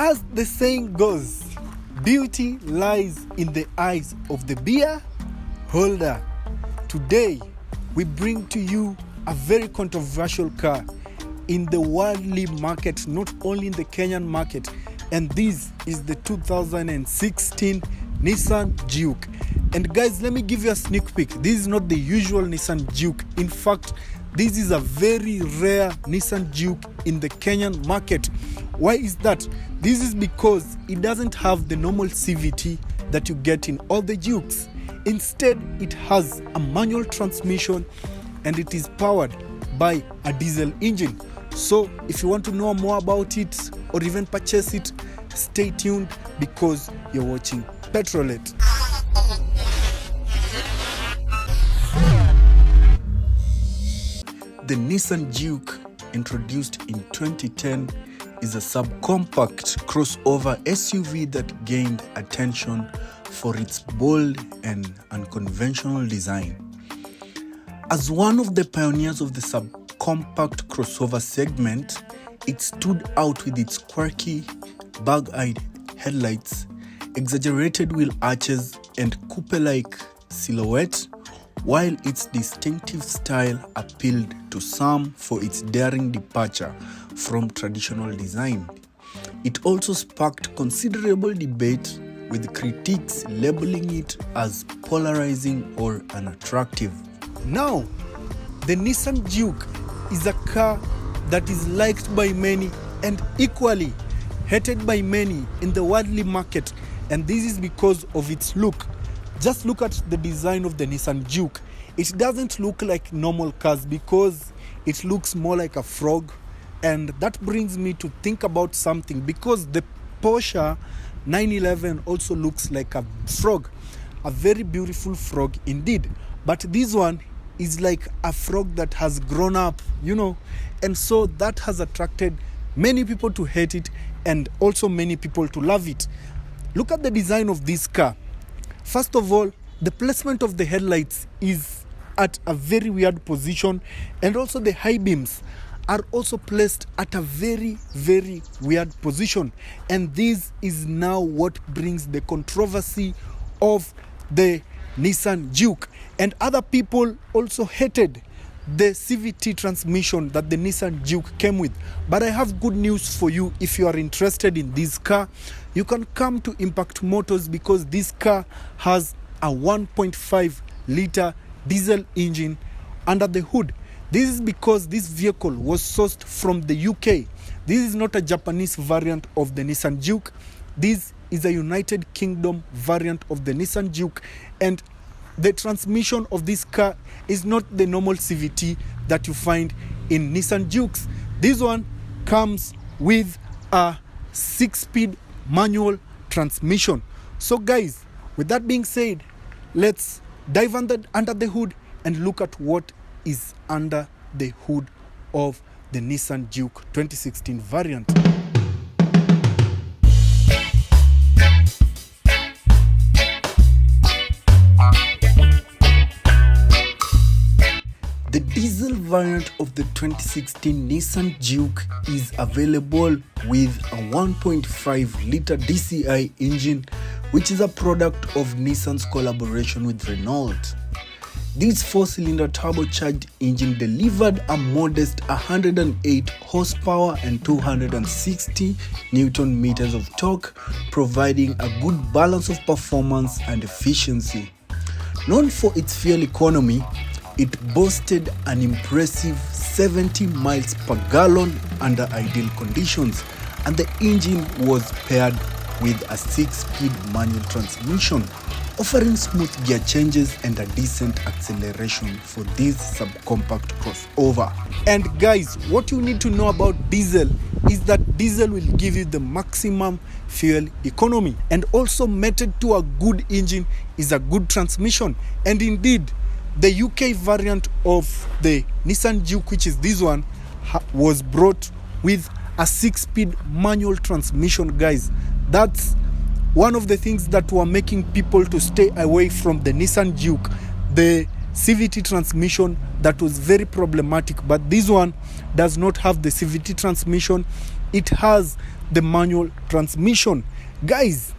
As the saying goes, beauty lies in the eyes of the beer holder. Today, we bring to you a very controversial car in the worldly market, not only in the Kenyan market. And this is the 2016 Nissan Juke. And guys, let me give you a sneak peek. This is not the usual Nissan Juke. In fact, this is a very rare Nissan Juke in the Kenyan market. Why is that? This is because it doesn't have the normal CVT that you get in all the Jukes. Instead, it has a manual transmission and it is powered by a diesel engine. So if you want to know more about it or even purchase it, stay tuned because you're watching Petrolette. The Nissan Juke, introduced in 2010, is a subcompact crossover SUV that gained attention for its bold and unconventional design. As one of the pioneers of the subcompact crossover segment, it stood out with its quirky, bug-eyed headlights, exaggerated wheel arches, and coupe-like silhouette, while its distinctive style appealed to some for its daring departure from traditional design. It also sparked considerable debate, with critics labeling it as polarizing or unattractive. Now, the Nissan Juke is a car that is liked by many and equally hated by many in the worldly market, and this is because of its look. Just look at the design of the Nissan Juke. It doesn't look like normal cars because it looks more like a frog, and that brings me to think about something, because the Porsche 911 also looks like a frog, a very beautiful frog indeed, but this one is like a frog that has grown up, and so that has attracted many people to hate it and also many people to love it. Look at the design of this car. First of all, the placement of the headlights is at a very weird position, and also the high beams are also placed at a very, very weird position. And this is now what brings the controversy of the Nissan Juke. And other people also hated the CVT transmission that the Nissan Juke came with. But I have good news for you. If you are interested in this car, you can come to Impact Motors, because this car has a 1.5 liter diesel engine under the hood. This is because this vehicle was sourced from the UK. This is not a Japanese variant of the Nissan Juke. This is a United Kingdom variant of the Nissan Juke, and the transmission of this car is not the normal CVT that you find in Nissan Jukes. This one comes with a 6-speed manual transmission. So guys, with that being said, let's dive under the hood and look at what is under the hood of the Nissan Juke 2016 variant. The diesel variant of the 2016 Nissan Juke is available with a 1.5 liter DCI engine, which is a product of Nissan's collaboration with Renault. This 4-cylinder turbocharged engine delivered a modest 108 horsepower and 260 Newton meters of torque, providing a good balance of performance and efficiency. Known for its fuel economy, it boasted an impressive 70 miles per gallon under ideal conditions, and the engine was paired with a 6-speed manual transmission, offering smooth gear changes and a decent acceleration for this subcompact crossover. And guys, what you need to know about diesel is that diesel will give you the maximum fuel economy, and also mated to a good engine is a good transmission. And indeed, the UK variant of the Nissan Juke, which is this one, was brought with a 6-speed manual transmission. Guys, that's one of the things that were making people to stay away from the Nissan Juke, the CVT transmission that was very problematic. But this one does not have the CVT transmission. It has the manual transmission. Guys,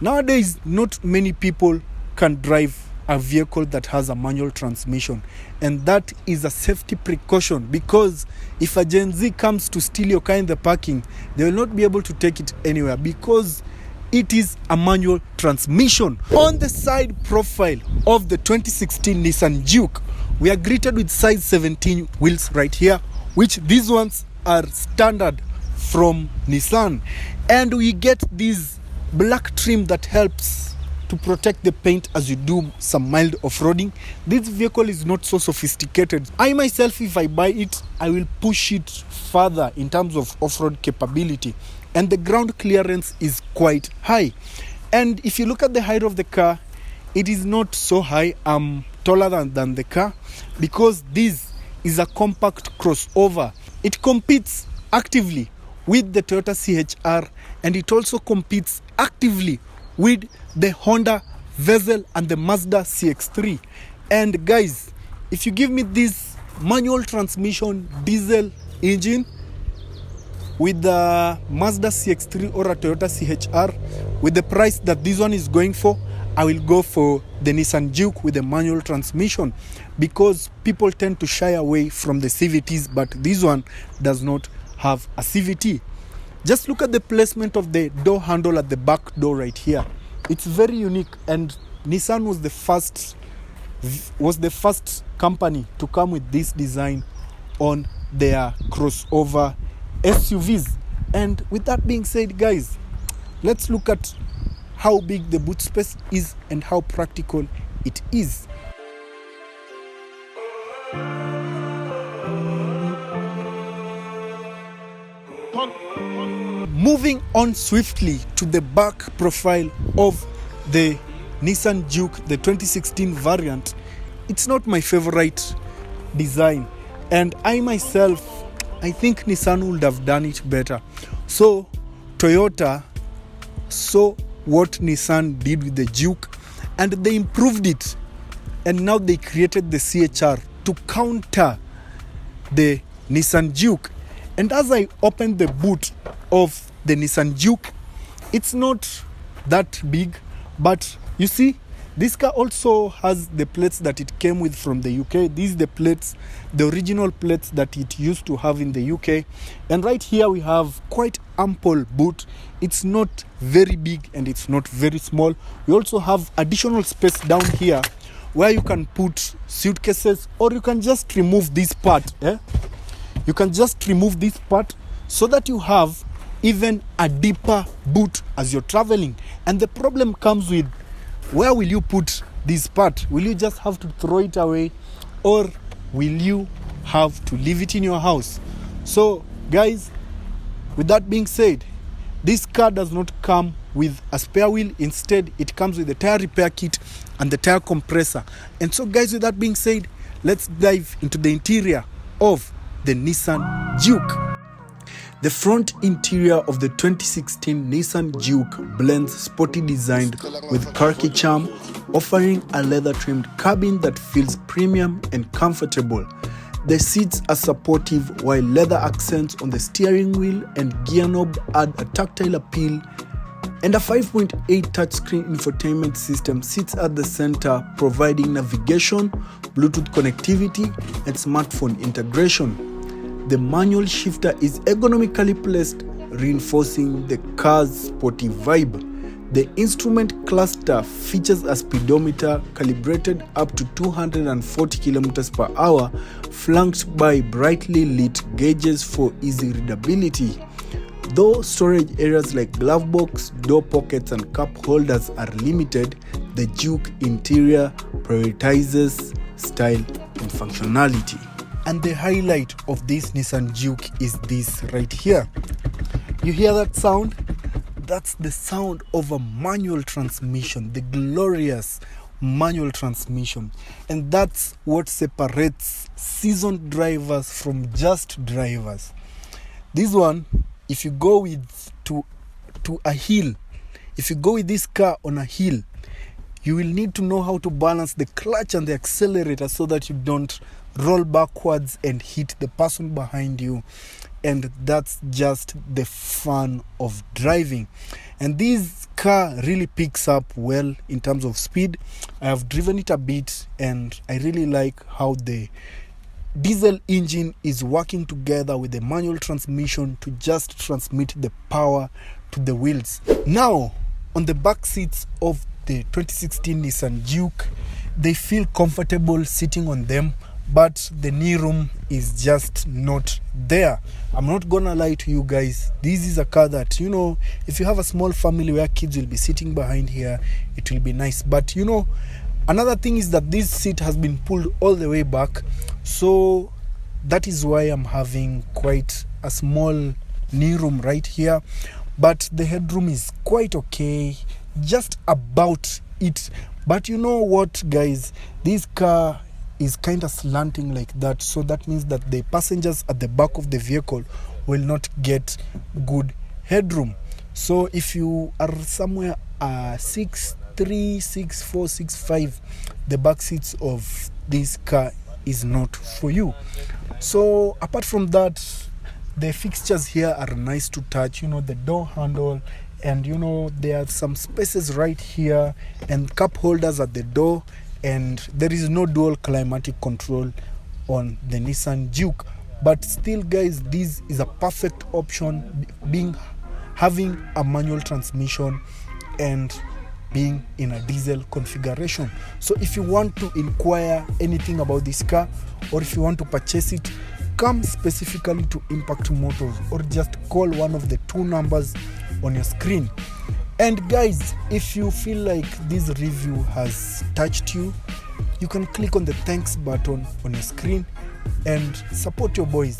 nowadays not many people can drive a vehicle that has a manual transmission, and that is a safety precaution, because if a Gen Z comes to steal your car in the parking, they will not be able to take it anywhere because it is a manual transmission. On the side profile of the 2016 Nissan Juke, we are greeted with size 17 wheels right here, which these ones are standard from Nissan, and we get this black trim that helps to protect the paint as you do some mild off-roading. This vehicle is not so sophisticated. I myself, if I buy it, I will push it further in terms of off-road capability, and the ground clearance is quite high. And if you look at the height of the car, it is not so high. I'm taller than the car, because this is a compact crossover. It competes actively with the Toyota CHR, and it also competes actively with the Honda Vezel and the Mazda CX-3. And guys, if you give me this manual transmission diesel engine with the Mazda CX-3 or a Toyota CHR, with the price that this one is going for, I will go for the Nissan Juke with the manual transmission, because people tend to shy away from the CVTs, but this one does not have a CVT. Just look at the placement of the door handle at the back door right here. It's very unique, and Nissan was the first company to come with this design on their crossover SUVs. And with that being said, guys, let's look at how big the boot space is and how practical it is. Moving on swiftly to the back profile of the Nissan Juke, the 2016 variant, it's not my favorite design, and I myself, I think Nissan would have done it better. So Toyota saw what Nissan did with the Juke, and they improved it, and now they created the CHR to counter the Nissan Juke. And as I opened the boot of the Nissan Juke, it's not that big, but you see, this car also has the plates that it came with from the UK. These are the plates, the original plates that it used to have in the UK. And right here we have quite ample boot. It's not very big and it's not very small. We also have additional space down here where you can put suitcases, or you can just remove this part. You can just remove this part so that you have even a deeper boot as you're traveling. And the problem comes with, where will you put this part? Will you just have to throw it away, or will you have to leave it in your house? So guys, with that being said, this car does not come with a spare wheel. Instead, it comes with the tire repair kit and the tire compressor. And so guys, with that being said, let's dive into the interior of the Nissan Juke. The front interior of the 2016 Nissan Juke blends sporty design with quirky charm, offering a leather-trimmed cabin that feels premium and comfortable. The seats are supportive, while leather accents on the steering wheel and gear knob add a tactile appeal, and a 5.8 touchscreen infotainment system sits at the center, providing navigation, Bluetooth connectivity, and smartphone integration. The manual shifter is ergonomically placed, reinforcing the car's sporty vibe. The instrument cluster features a speedometer calibrated up to 240 km per hour, flanked by brightly lit gauges for easy readability. Though storage areas like glove box, door pockets, and cup holders are limited, the Juke interior prioritizes style and functionality. And the highlight of this Nissan Juke is this right here. You hear that sound? That's the sound of a manual transmission, the glorious manual transmission. And that's what separates seasoned drivers from just drivers. This one, if you go with to a hill, if you go with this car on a hill, you will need to know how to balance the clutch and the accelerator so that you don't roll backwards and hit the person behind you. and that's just the fun of driving. And this car really picks up well in terms of speed. I have driven it a bit, and I really like how the diesel engine is working together with the manual transmission to just transmit the power to the wheels. Now, on the back seats of the 2016 Nissan Juke, they feel comfortable sitting on them, but the knee room is just not there. I'm not gonna lie to you guys, this is a car that, if you have a small family where kids will be sitting behind here, it will be nice. But another thing is that this seat has been pulled all the way back, so that is why I'm having quite a small knee room right here. But the headroom is quite okay, just about it. But you know what, guys, this car is kind of slanting like that, so that means that the passengers at the back of the vehicle will not get good headroom. So if you are somewhere 6'3", 6'4", 6'5", the back seats of this car is not for you. So apart from that, the fixtures here are nice to touch, the door handle, and there are some spaces right here and cup holders at the door, and there is no dual climatic control on the Nissan Juke. But still, guys, this is a perfect option, having a manual transmission and being in a diesel configuration. So if you want to inquire anything about this car, or if you want to purchase it, come specifically to Impact Motors, or just call one of the 2 numbers on your screen. And guys, if you feel like this review has touched you, you can click on the thanks button on your screen and support your boys.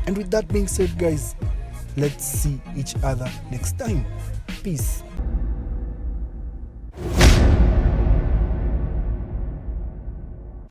And with that being said, guys, let's see each other next time. Peace.